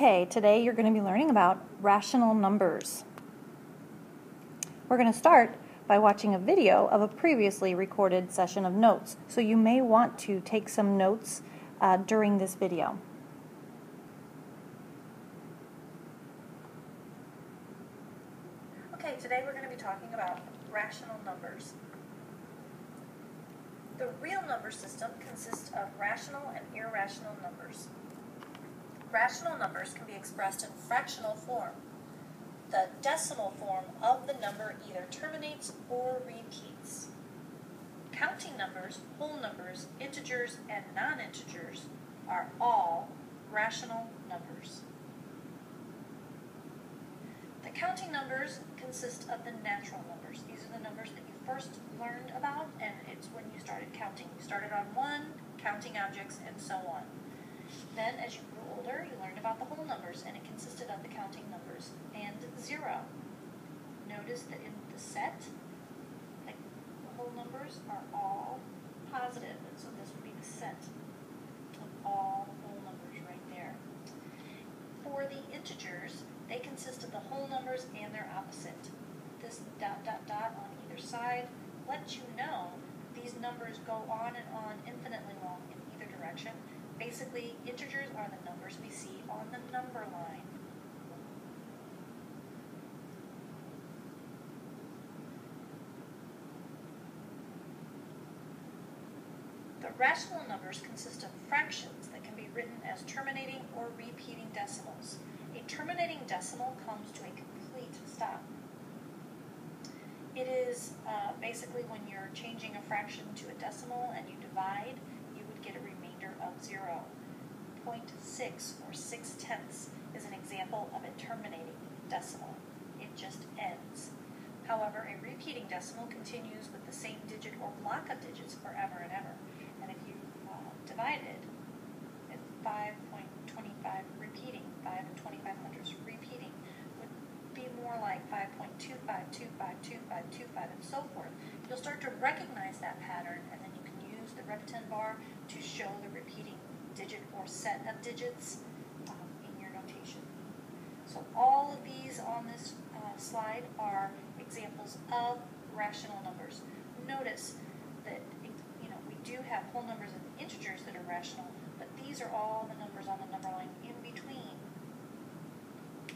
Okay, today you're going to be learning about rational numbers. We're going to start by watching a video of a previously recorded session of notes. So you may want to take some notes during this video. Okay, today we're going to be talking about rational numbers. The real number system consists of rational and irrational numbers. Rational numbers can be expressed in fractional form. The decimal form of the number either terminates or repeats. Counting numbers, whole numbers, integers, and non-integers are all rational numbers. The counting numbers consist of the natural numbers. These are the numbers that you first learned about, and it's when you started counting. You started on 1, counting objects, and so on. Then, as you grew older, you learned about the whole numbers, and it consisted of the counting numbers and 0. Notice that in the set, the whole numbers are all positive, and so this would be the set of all whole numbers right there. For the integers, they consist of the whole numbers and their opposite. This ... on either side lets you know these numbers go on and on infinitely long in either direction. Basically, integers are the numbers we see on the number line. The rational numbers consist of fractions that can be written as terminating or repeating decimals. A terminating decimal comes to a complete stop. It is basically when you're changing a fraction to a decimal and you divide, you would get a remainder of 0. 0.6 or 6/10 is an example of a terminating decimal. It just ends. However, a repeating decimal continues with the same digit or block of digits forever and ever. And if you divided at 5.25 repeating, 5 and 25/100ths repeating, would be more like 5.25252525 and so forth. You'll start to recognize that pattern, and then you can use the Repetent bar to show the repeating digit or set of digits in your notation. So all of these on this slide are examples of rational numbers. Notice that we do have whole numbers and integers that are rational, but these are all the numbers on the number line in between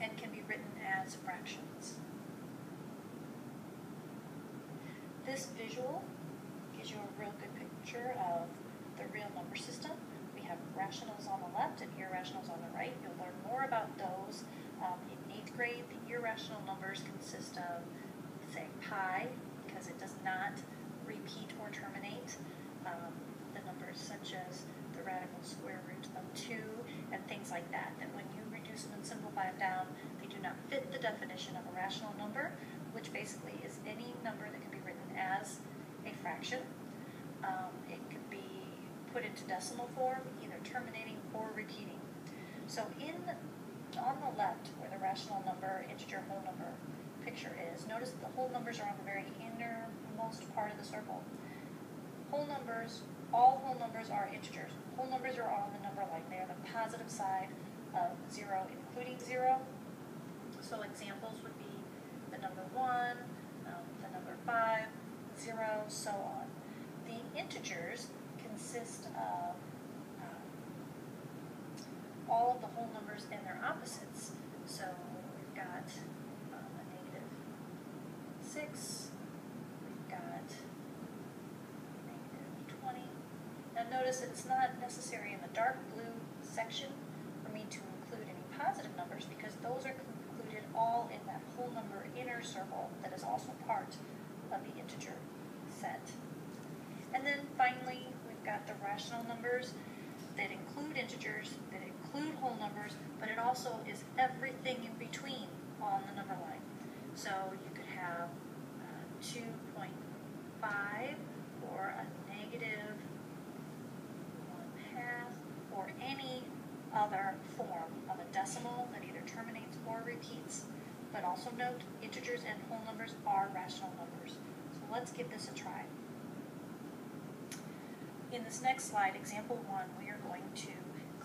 and can be written as fractions. This visual gives you a real good picture of the real number system. We have rationals on the left and irrationals on the right. You'll learn more about those in 8th grade. The irrational numbers consist of, say, pi, because it does not repeat or terminate. The numbers such as the radical square root of 2 and things like that, that when you reduce them and simplify them down, they do not fit the definition of a rational number, which basically is any number that can be written as a fraction. It could be put into decimal form, either terminating or repeating. So on the left, where the rational number, integer, whole number picture is, notice that the whole numbers are on the very innermost part of the circle. Whole numbers, all whole numbers are integers. Whole numbers are on the number line. They are the positive side of 0, including 0. So examples would be the number 1, the number 5, 0, so on. The integers consist of all of the whole numbers and their opposites. So we've got a -6, we've got -20. Now notice that it's not necessary in the dark blue section for me to include any positive numbers, because those are included all in that whole number inner circle that is also part of the integer set. And then finally, we've got the rational numbers that include integers, that include whole numbers, but it also is everything in between on the number line. So you could have 2.5 or a -1/2 or any other form of a decimal that either terminates or repeats. But also note, integers and whole numbers are rational numbers. So let's give this a try. In this next slide, example 1, we are going to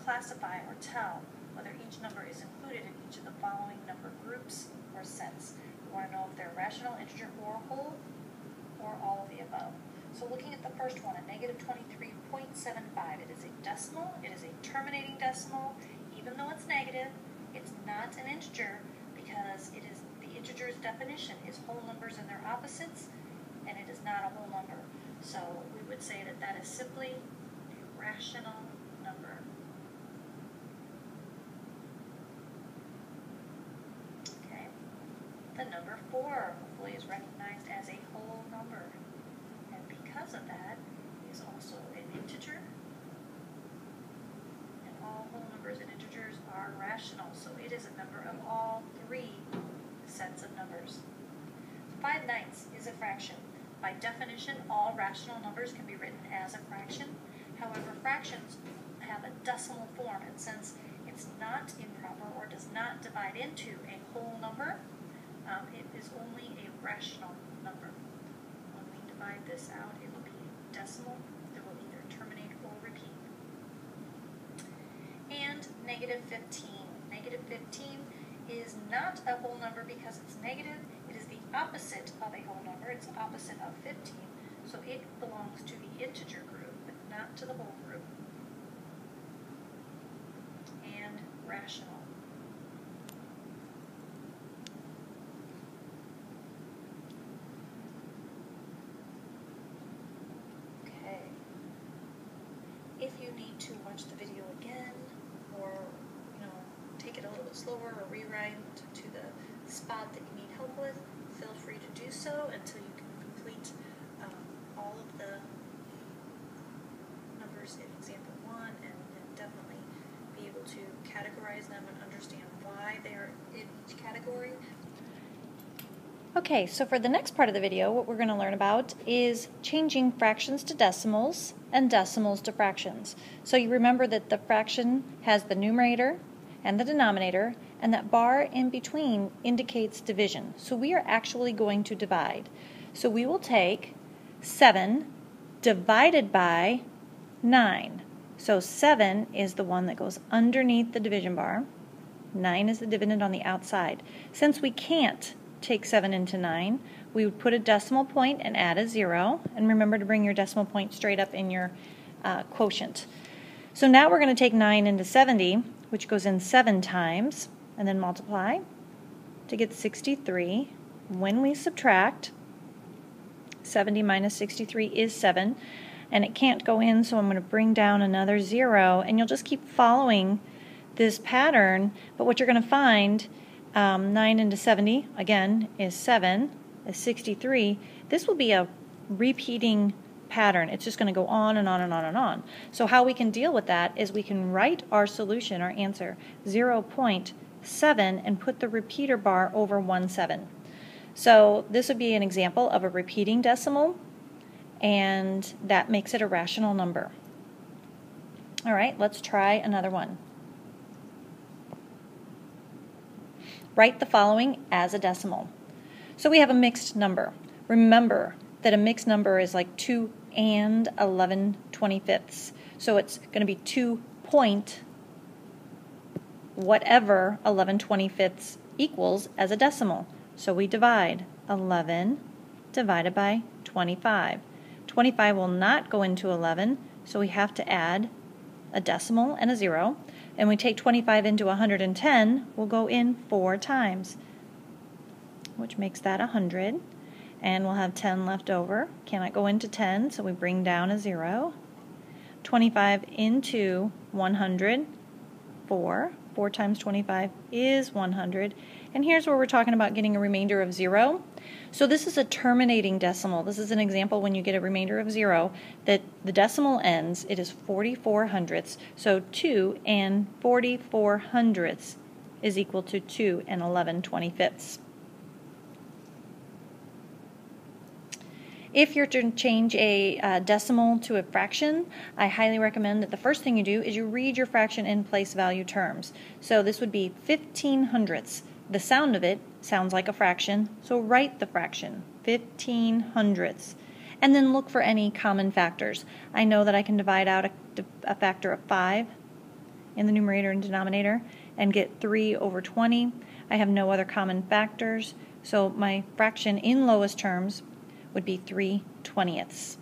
classify or tell whether each number is included in each of the following number groups or sets. We want to know if they're rational, integer, or whole, or all of the above. So looking at the first one, a negative 23.75, it is a decimal, it is a terminating decimal. Even though it's negative, it's not an integer because it is the integer's definition is whole numbers and their opposites, and it is not a whole number. So we would say that that is simply a rational number. Okay. The number 4 hopefully is recognized as a whole number, and because of that is also an integer, and all whole numbers and integers are rational, so it is a member of all 3 sets of numbers. 5/9 is a fraction. By definition, all rational numbers can be written as a fraction. However, fractions have a decimal form, and since it's not improper or does not divide into a whole number, it is only a rational number. When we divide this out, it will be decimal. It will either terminate or repeat. And negative 15. Negative 15 is not a whole number because it's negative. It is the opposite of a whole number. It's opposite of 15. So it belongs to the integer group, but not to the whole group. And rational. Okay. If you need to watch the video again, or take it a little bit slower or rewind to the spot that you need help with, feel free to do so until you can complete all of the numbers in example 1 and definitely be able to categorize them and understand why they are in each category. Okay, so for the next part of the video, what we're going to learn about is changing fractions to decimals and decimals to fractions. So you remember that the fraction has the numerator and the denominator, and that bar in between indicates division. So we are actually going to divide. So we will take 7 divided by 9. So 7 is the one that goes underneath the division bar. 9 is the dividend on the outside. Since we can't take 7 into 9, we would put a decimal point and add a 0. And remember to bring your decimal point straight up in your quotient. So now we're going to take 9 into 70, which goes in 7 times, and then multiply to get 63. When we subtract, 70 minus 63 is 7, and it can't go in, so I'm going to bring down another 0, and you'll just keep following this pattern. But what you're going to find, 9 into 70, again, is 7, is 63. This will be a repeating pattern. It's just going to go on and on and on and on. So how we can deal with that is we can write our solution, our answer, 0.7, and put the repeater bar over 17. So this would be an example of a repeating decimal, and that makes it a rational number. All right, let's try another one. Write the following as a decimal. So we have a mixed number. Remember that a mixed number is like 2 and 11/25. So it's going to be 2 point whatever 11/25 equals as a decimal. So we divide 11 divided by 25. 25 will not go into 11, so we have to add a decimal and a 0. And we take 25 into 110, we'll go in 4 times, which makes that 100. And we'll have 10 left over. Cannot go into 10, so we bring down a 0. 25 into 100, 4. 4 times 25 is 100. And here's where we're talking about getting a remainder of 0. So this is a terminating decimal. This is an example when you get a remainder of 0 that the decimal ends. It is 44 hundredths. So 2 and 44 hundredths is equal to 2 and 11/25. If you're to change a decimal to a fraction, I highly recommend that the first thing you do is you read your fraction in place value terms. So this would be 15 hundredths. The sound of it sounds like a fraction, so write the fraction, 15 hundredths. And then look for any common factors. I know that I can divide out a factor of 5 in the numerator and denominator and get 3 over 20. I have no other common factors, so my fraction in lowest terms would be 3/20.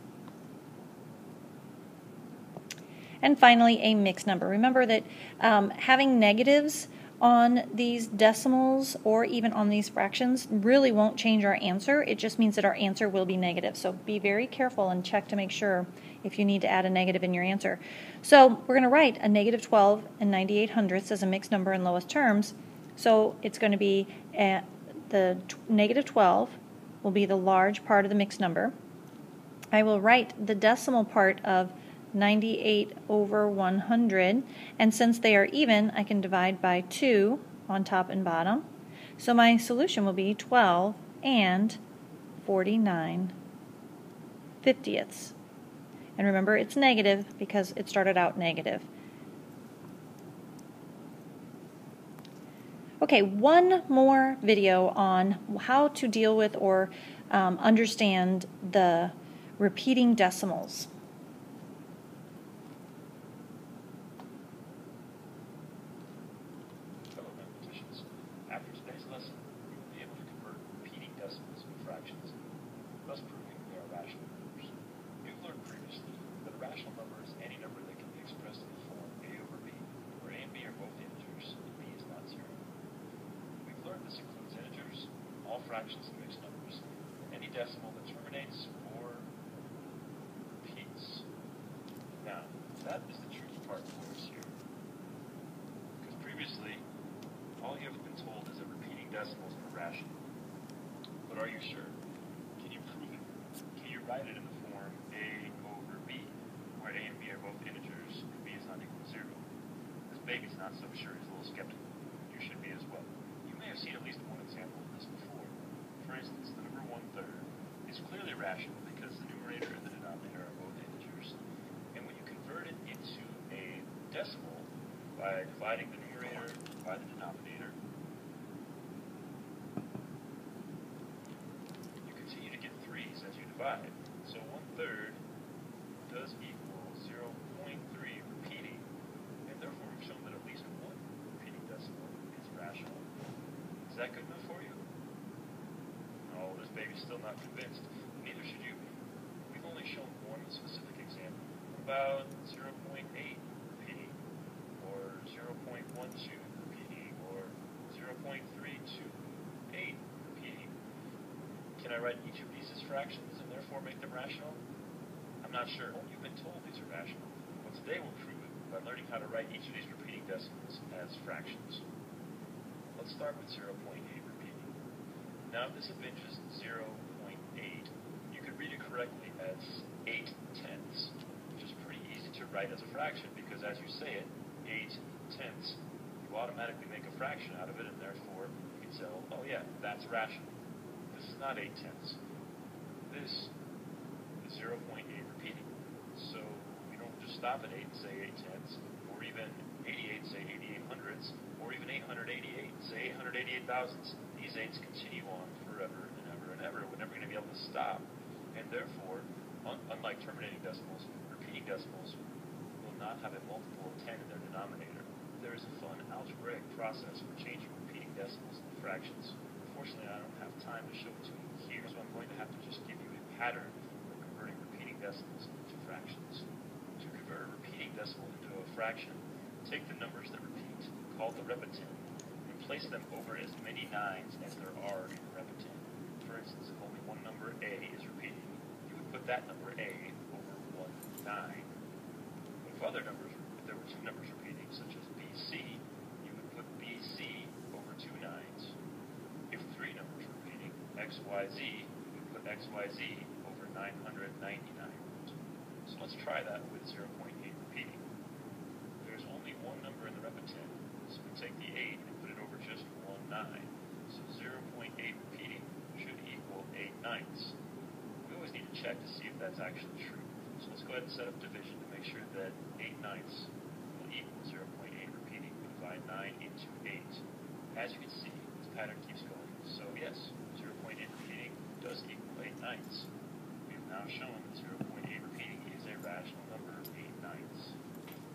And finally, a mixed number. Remember that having negatives on these decimals or even on these fractions really won't change our answer. It just means that our answer will be negative. So be very careful and check to make sure if you need to add a negative in your answer. So we're going to write a negative 12 and 98/100ths as a mixed number in lowest terms. So it's going to be the negative 12 will be the large part of the mixed number. I will write the decimal part of 98 over 100, and since they are even, I can divide by 2 on top and bottom. So my solution will be 12 and 49/50ths. And remember, it's negative because it started out negative. Okay, one more video on how to deal with or understand the repeating decimals. Fellow mathematicians, after today's lesson, you will be able to convert repeating decimals into fractions, thus proving they are rational numbers. You've learned previously that a rational number is any number that can be expressed in the form a over b, where a and b are both integers and b is not zero. We've learned this includes integers, all fractions and mixed numbers, any decimal that terminates or repeats. Now, that is the tricky part for us here. Because previously, all you have been told is that repeating decimals are rational. But are you sure? Can you prove it? Can you write it in the form a over b, where a and b are both integers and b is not equal to 0? This baby's not so sure. He's a little skeptical. You should be as well. You may have seen at least one example of this before. For instance, the number 1/3 is clearly rational because the numerator and the denominator are both integers. And when you convert it into a decimal by dividing the numerator by the denominator, you continue to get 3's as you divide. So 1/3 does equal 0.3 repeating, and therefore we've shown that at least one repeating decimal is rational. Is that good enough for you? No, this baby's still not convinced. Neither should you be. We've only shown one specific example. What about 0.8 repeating, or 0.12 repeating, or 0.328 repeating? Can I write each of these as fractions and therefore make them rational? I'm not sure. You've been told these are rational. Well, today we'll prove it by learning how to write each of these repeating decimals as fractions. Let's start with 0.8 repeating. Now, if this impinges 0.8, you could read it correctly as 8/10, which is pretty easy to write as a fraction because as you say it, 8/10, you automatically make a fraction out of it, and therefore you can say, oh yeah, that's rational. This is not 8/10. This is 0.8 repeating. So you don't just stop at 8 and say 8/10, or even 88 and say 88/100ths, or even 888 and say 888,000ths. These 8's continue on forever and ever and ever. We're never going to be able to stop. And therefore, unlike terminating decimals, repeating decimals will not have a multiple of 10 in their denominator. There is a fun algebraic process for changing repeating decimals into fractions. Unfortunately, I don't have time to show it to you here, so I'm going to have to just give you a pattern for converting repeating decimals into fractions. To convert a repeating decimal into a fraction, take the numbers that repeat, called the repetent, and place them over as many 9's as there are in the repetent. For instance, if only one number a is repeating, you would put that number a over 1 9. But if there were two numbers repeating, such as bc, you would put bc over 2 9's. If three numbers were repeating, xyz, you would put xyz over 999. So let's try that with 0.8 repeating. There's only one number in the repetent, so we take the 8 and put it over just 1 9. So 0.8 repeating should equal 8/9. We always need to check to see if that's actually true. So let's go ahead and set up division to make sure that 8/9 will equal 0.8 repeating. We divide 9 into 8. As you can see, this pattern keeps going. So yes, 0.8 repeating does equal 8/9. We've now shown that 0.8 repeating is a rational number of 8/9.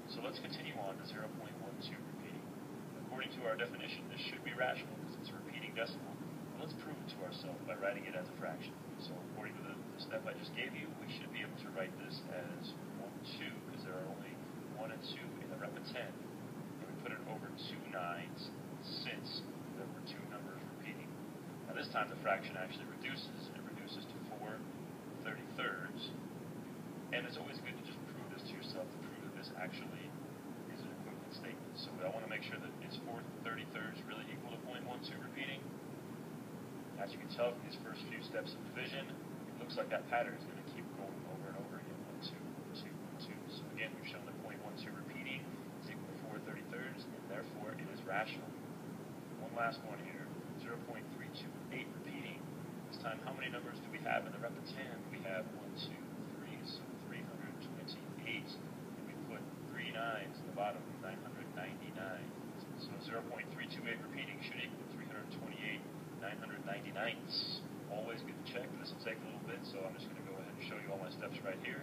So let's continue on to 0.12. 2 repeating. According to our definition, this should be rational because it's a repeating decimal. But let's prove it to ourselves by writing it as a fraction. So according to the step I just gave you, we should be able to write this as 1, 2, because there are only 1 and 2 in the rep of 10. And we put it over 2 nines since there were 2 numbers repeating. Now this time the fraction actually reduces. It reduces to 4/33. And it's always good to just prove this to yourself to prove that this actually is an equivalent statement. So I want to make sure that is 4/33 really equal to 0.12 repeating. As you can tell from these first few steps of division, it looks like that pattern is going to keep going over and over again. 1, 2, 1, 2, 1, 2. So again, we've shown that 0.12 repeating is equal to 4/33, and therefore it is rational. One last one here, 0.328 repeating. This time, how many numbers do we have in the rep of 10? We have 1, 2, 3, so 328. And we put 3 nines in the bottom, 999. So 0.328 repeating should equal 328 999ths. Always good to check. This will take a little bit, so I'm just going to go ahead and show you all my steps right here.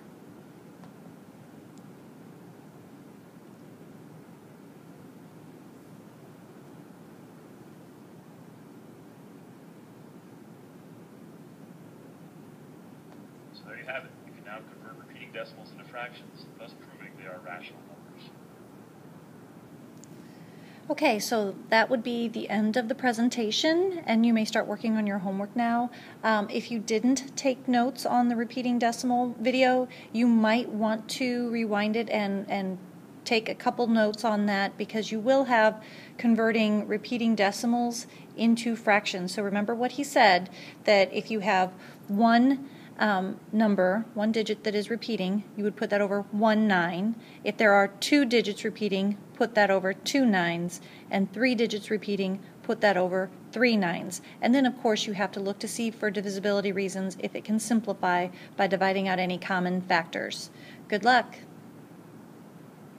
So there you have it. You can now convert repeating decimals into fractions, thus proving they are rational numbers. Okay, so that would be the end of the presentation, and you may start working on your homework now. If you didn't take notes on the repeating decimal video, you might want to rewind it and take a couple notes on that, because you will have converting repeating decimals into fractions. So remember what he said, that if you have one number, one digit that is repeating, you would put that over 1 9. If there are 2 digits repeating, put that over 2 nines, and 3 digits repeating, put that over 3 nines. And then of course you have to look to see for divisibility reasons if it can simplify by dividing out any common factors. Good luck!